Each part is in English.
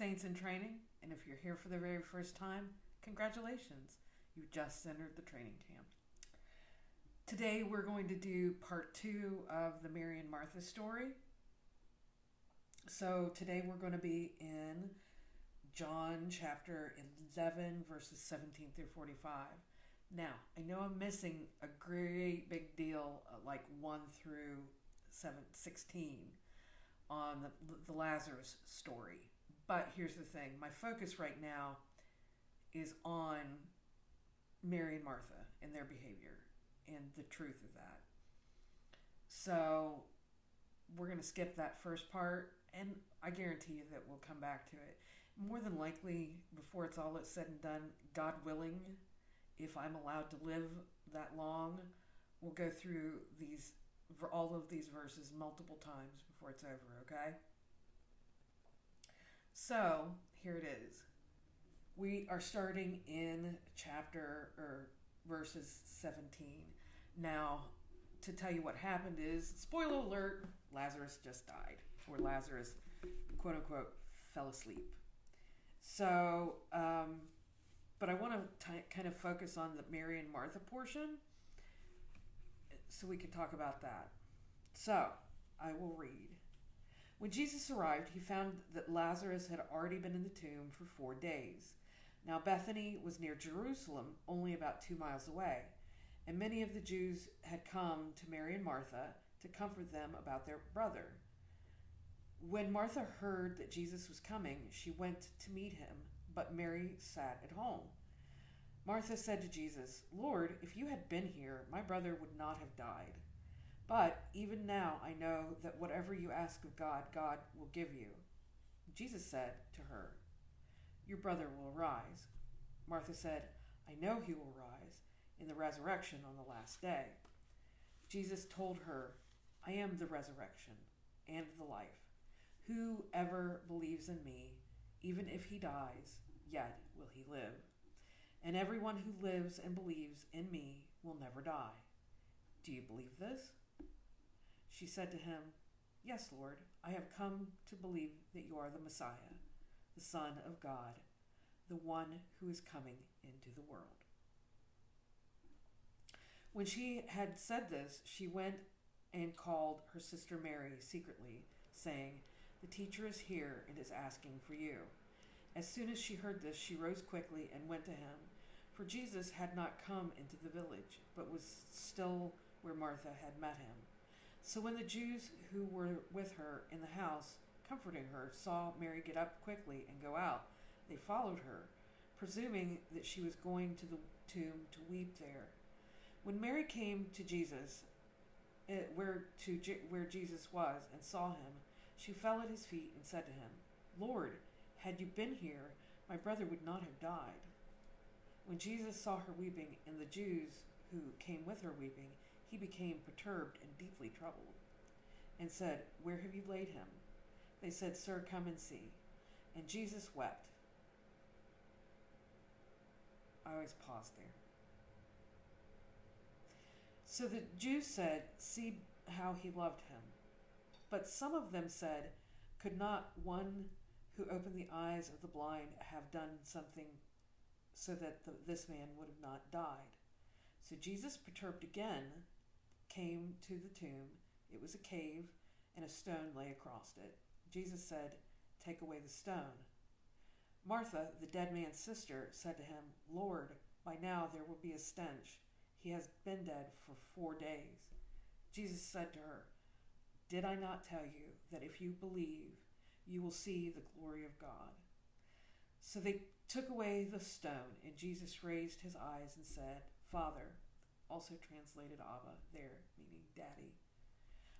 Saints in Training, and if you're here for the very first time, congratulations. You just entered the training camp. Today we're going to do part 2 of the Mary and Martha story. So today we're going to be in John chapter 11, verses 17 through 45. Now, I know I'm missing a great big deal, like 1 through 16 on the Lazarus story. But here's the thing. My focus right now is on Mary and Martha and their behavior and the truth of that. So we're going to skip that first part, and I guarantee you that we'll come back to it. More than likely, before it's all said and done, God willing, if I'm allowed to live that long, we'll go through all of these verses multiple times before it's over, okay? So, here it is. We are starting in verses 17. Now, to tell you what happened is, spoiler alert, Lazarus just died. Or Lazarus, quote unquote, fell asleep. So, but I want to kind of focus on the Mary and Martha portion so we can talk about that. So, I will read. When Jesus arrived, he found that Lazarus had already been in the tomb for 4 days. Now Bethany was near Jerusalem, only about 2 miles away, and many of the Jews had come to Mary and Martha to comfort them about their brother. When Martha heard that Jesus was coming, she went to meet him, but Mary sat at home. Martha said to Jesus, "Lord, if you had been here, my brother would not have died. But even now I know that whatever you ask of God, God will give you." Jesus said to her, "Your brother will rise." Martha said, "I know he will rise in the resurrection on the last day." Jesus told her, "I am the resurrection and the life. Whoever believes in me, even if he dies, yet will he live. And everyone who lives and believes in me will never die. Do you believe this?" She said to him, "Yes, Lord, I have come to believe that you are the Messiah, the Son of God, the one who is coming into the world." When she had said this, she went and called her sister Mary secretly, saying, "The teacher is here and is asking for you." As soon as she heard this, she rose quickly and went to him, for Jesus had not come into the village, but was still where Martha had met him. So when the Jews who were with her in the house, comforting her, saw Mary get up quickly and go out, they followed her, presuming that she was going to the tomb to weep there. When Mary came to Jesus, where Jesus was, and saw him, she fell at his feet and said to him, "Lord, had you been here, my brother would not have died." When Jesus saw her weeping, and the Jews who came with her weeping, he became perturbed and deeply troubled, and said, "Where have you laid him?" They said, "Sir, come and see." And Jesus wept. I always pause there. So the Jews said, "See how he loved him." But some of them said, "Could not one who opened the eyes of the blind have done something so that this man would have not died?" So Jesus, perturbed again, came to the tomb. It was a cave, and a stone lay across it. Jesus said, "Take away the stone." Martha, the dead man's sister, said to him, "Lord, by now there will be a stench. He has been dead for 4 days." Jesus said to her, "Did I not tell you that if you believe, you will see the glory of God?" So they took away the stone, and Jesus raised his eyes and said, "Father," also translated Abba there, meaning Daddy,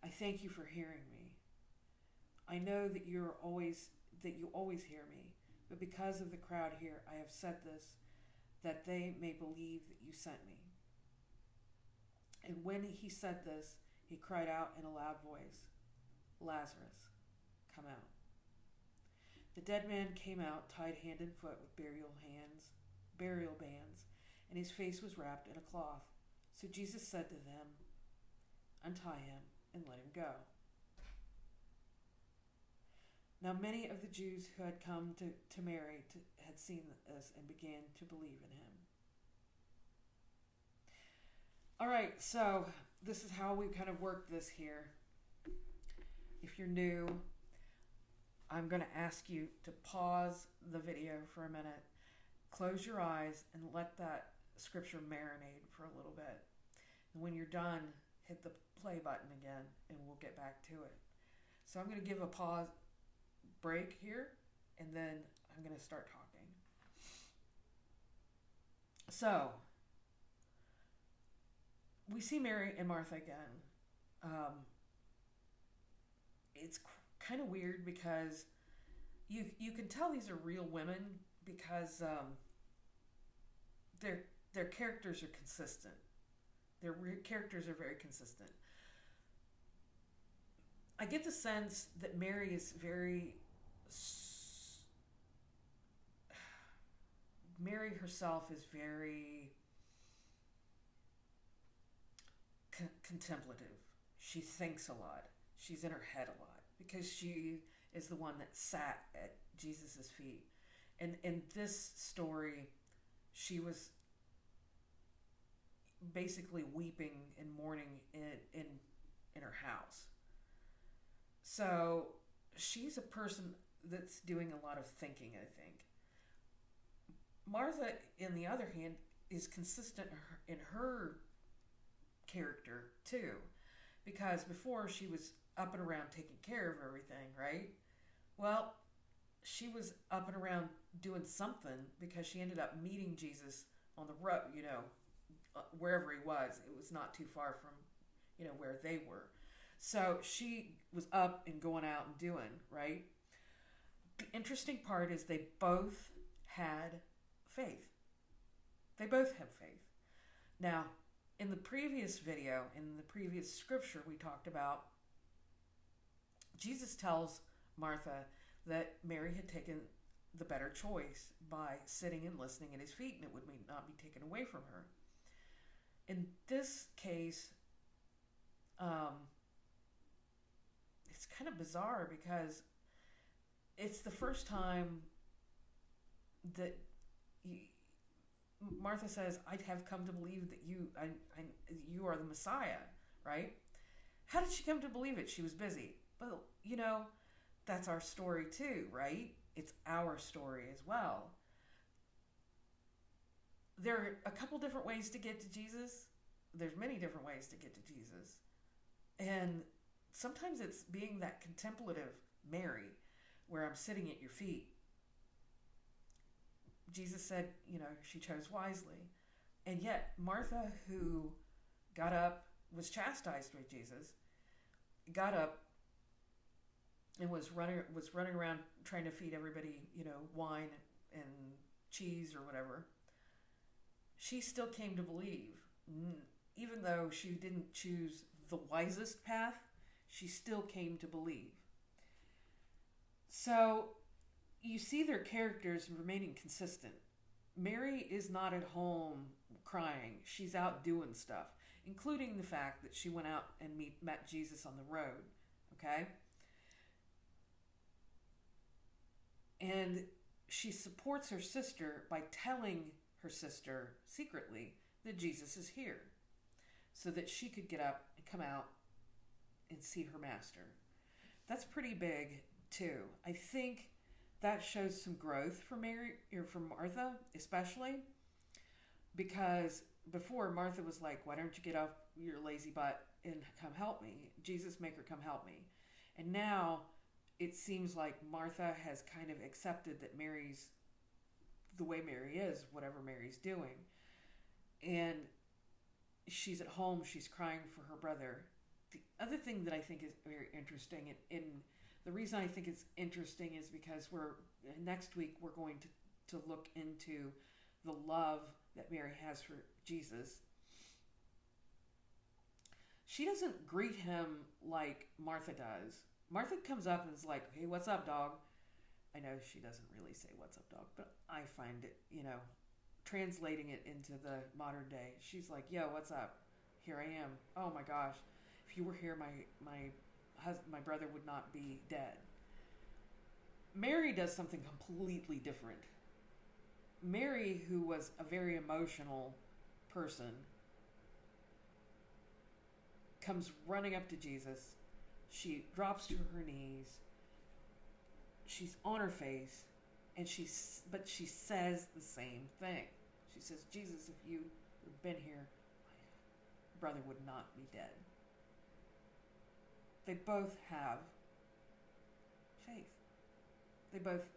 "I thank you for hearing me. I know that you always hear me, but because of the crowd here, I have said this, that they may believe that you sent me." And when he said this, he cried out in a loud voice, "Lazarus, come out." The dead man came out, tied hand and foot with burial bands, and his face was wrapped in a cloth. So Jesus said to them, "Untie him and let him go." Now, many of the Jews who had come to Mary had seen this and began to believe in him. All right, so this is how we kind of work this here. If you're new, I'm going to ask you to pause the video for a minute, close your eyes, and let that scripture marinate for a little bit. And when you're done, hit the play button again, and we'll get back to it. So I'm going to give a pause break here, and then I'm going to start talking. So, we see Mary and Martha again. It's kind of weird because you can tell these are real women because their characters are consistent. Their characters are very consistent. I get the sense that Mary is Mary herself is very contemplative. She thinks a lot. She's in her head a lot because she is the one that sat at Jesus' feet. And in this story, she was basically weeping and mourning in her house. So she's a person that's doing a lot of thinking, I think. Martha, on the other hand, is consistent in her character too, because before she was up and around taking care of everything, right? Well, she was up and around doing something because she ended up meeting Jesus on the road, wherever he was. It was not too far from, where they were. So she was up and going out and doing, right? The interesting part is they both had faith. They both have faith. Now, in the previous video, in the previous scripture we talked about, Jesus tells Martha that Mary had taken the better choice by sitting and listening at his feet, and it would not be taken away from her. In this case, it's kind of bizarre because it's the first time that Martha says, "I have come to believe that you are the Messiah," right? How did she come to believe it? She was busy. But, that's our story too, right? It's our story as well. There are a couple different ways to get to Jesus. There's many different ways to get to Jesus. And sometimes it's being that contemplative Mary, where I'm sitting at your feet. Jesus said, she chose wisely. And yet Martha, who got up, was chastised by Jesus, got up and was running around trying to feed everybody, wine and cheese or whatever. She still came to believe. Even though she didn't choose the wisest path, she still came to believe. So you see their characters remaining consistent. Mary is not at home crying. She's out doing stuff, including the fact that she went out and met Jesus on the road. Okay? And she supports her sister by telling her sister secretly that Jesus is here, so that she could get up and come out and see her master. That's pretty big too. I think that shows some growth for Mary, or for Martha especially, because before Martha was like, "Why don't you get off your lazy butt and come help me? Jesus, make her come help me." And now it seems like Martha has kind of accepted that Mary's the way Mary is, whatever Mary's doing. And she's at home, she's crying for her brother. The other thing that I think is very interesting, and the reason I think it's interesting is because next week we're going to look into the love that Mary has for Jesus. She doesn't greet him like Martha does. Martha comes up and is like, "Hey, what's up, dog?" I know she doesn't really say "what's up, dog," but I find it, translating it into the modern day, she's like, "Yo, what's up? Here I am. Oh my gosh, if you were here, my brother would not be dead." Mary does something completely different. Mary, who was a very emotional person, comes running up to Jesus. She drops to her knees. She's on her face, and she says the same thing. She says, "Jesus, if you had been here, my brother would not be dead." They both have faith. They both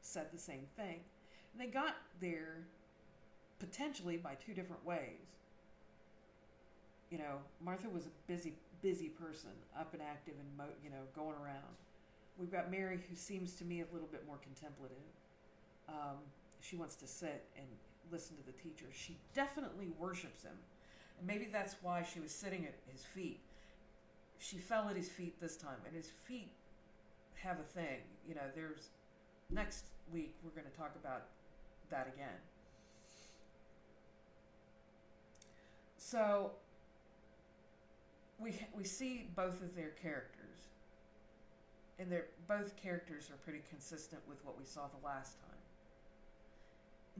said the same thing. And they got there potentially by two different ways. Martha was a busy person, up and active and going around. We've got Mary, who seems to me a little bit more contemplative. She wants to sit and listen to the teacher. She definitely worships him. And maybe that's why she was sitting at his feet. She fell at his feet this time, and his feet have a thing. There's next week we're going to talk about that again. So we see both of their characters, and both characters are pretty consistent with what we saw the last time.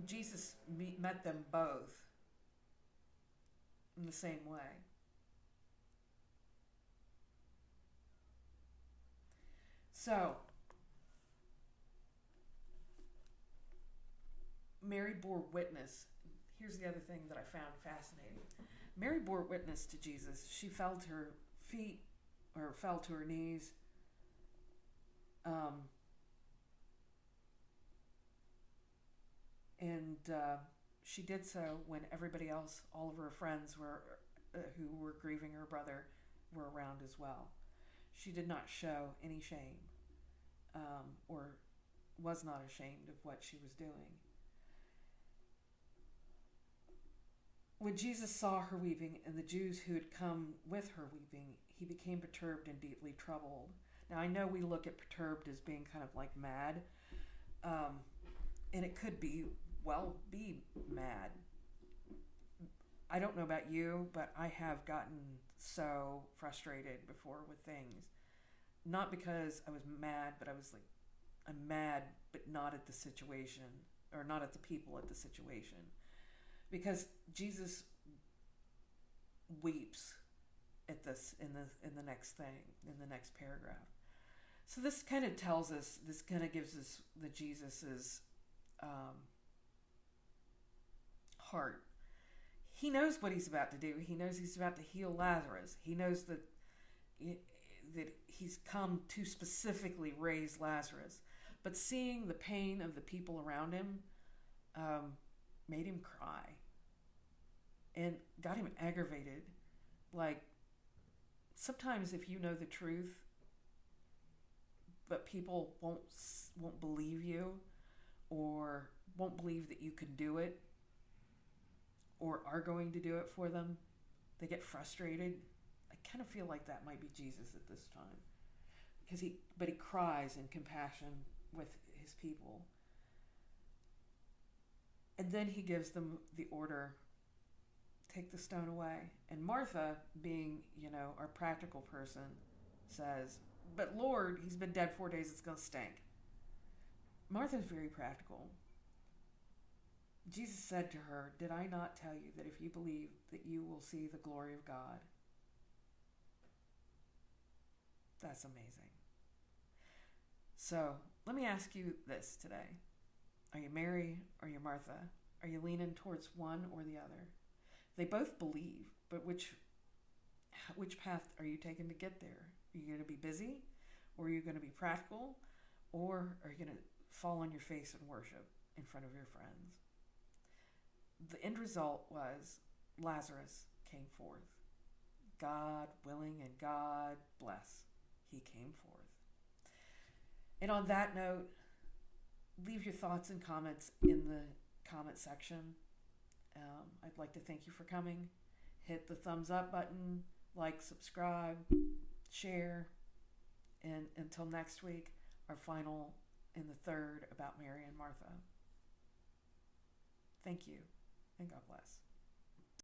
Jesus met them both in the same way. So, Mary bore witness. Here's the other thing that I found fascinating. Mary bore witness to Jesus. She fell to her feet, or fell to her knees. She did so when everybody else, all of her friends who were grieving her brother, were around as well. She did not show any shame, or was not ashamed of what she was doing. When Jesus saw her weeping, and the Jews who had come with her weeping, he became perturbed and deeply troubled. Now, I know we look at perturbed as being kind of like mad, and it could be mad. I don't know about you, but I have gotten so frustrated before with things. Not because I was mad, but I'm mad, but not at the situation, or not at the people at the situation. Because Jesus weeps at this in the next thing, in the next paragraph. So this kind of tells us, this kind of gives us the Jesus's heart. He knows what he's about to do. He knows he's about to heal Lazarus. He knows that he's come to specifically raise Lazarus. But seeing the pain of the people around him made him cry and got him aggravated. Like, sometimes if you know the truth, but people won't believe you, or won't believe that you can do it, or are going to do it for them, they get frustrated. I kind of feel like that might be Jesus at this time, because he cries in compassion with his people, and then he gives them the order, take the stone away. And Martha, being our practical person, says, "But Lord, he's been dead 4 days, it's going to stink." Martha's very practical. Jesus said to her, "Did I not tell you that if you believe, that you will see the glory of God?" That's amazing. So let me ask you this today. Are you Mary or you Martha? Are you leaning towards one or the other? They both believe, but which path are you taking to get there? Are you going to be busy, or are you going to be practical, or are you going to fall on your face and worship in front of your friends? The end result was Lazarus came forth. God willing and God bless, he came forth. And on that note, leave your thoughts and comments in the comment section. I'd like to thank you for coming. Hit the thumbs up button, like, subscribe, share, and until next week, our final in the third about Mary and Martha. Thank you, and God bless.